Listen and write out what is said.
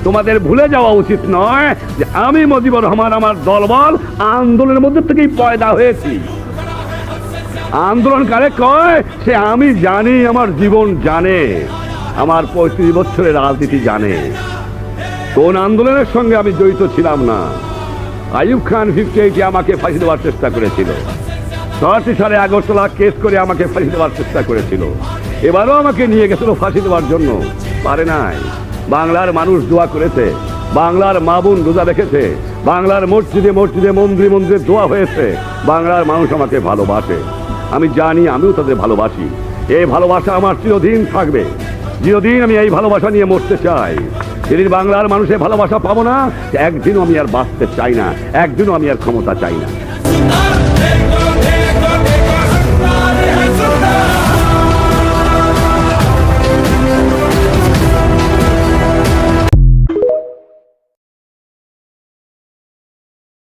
তোমাদের ভুলে যাওয়া উচিত নয় যে আমি মুজিবুর রহমান আমার দলবল আন্দোলনের মধ্যে থেকেই পয়দা হয়েছি। আন্দোলন কারে কয় সে আমি জানি, আমার জীবন জানে, আমার 35 বছরের রাজনীতি জানে। কোন আন্দোলনের সঙ্গে আমি জড়িত ছিলাম না। আইয়ুব খান 58 আমাকে ফাঁসি দেওয়ার চেষ্টা করেছিল, 86 সালে আগরতলা কেস করে আমাকে ফাঁসি দেওয়ার চেষ্টা করেছিল, এবারও আমাকে নিয়ে গেছিল ফাঁসি দেওয়ার জন্য, পারে নাই। বাংলার মানুষ দোয়া করেছে, বাংলার মা বোন রোজা রেখেছে, বাংলার মসজিদে মসজিদে মন্দিরে মন্দিরে দোয়া হয়েছে, বাংলার মানুষ আমাকে ভালোবাসে। আমি জানি আমিও তাদের ভালোবাসি। এই ভালোবাসা আমার চিরদিন থাকবে, চিরদিন আমি এই ভালোবাসা নিয়ে মরতে চাই। যেদিন বাংলার মানুষের ভালোবাসা পাবো না, একদিনও আমি আর বাঁচতে চাই না, একদিনও আমি আর ক্ষমতা চাই না।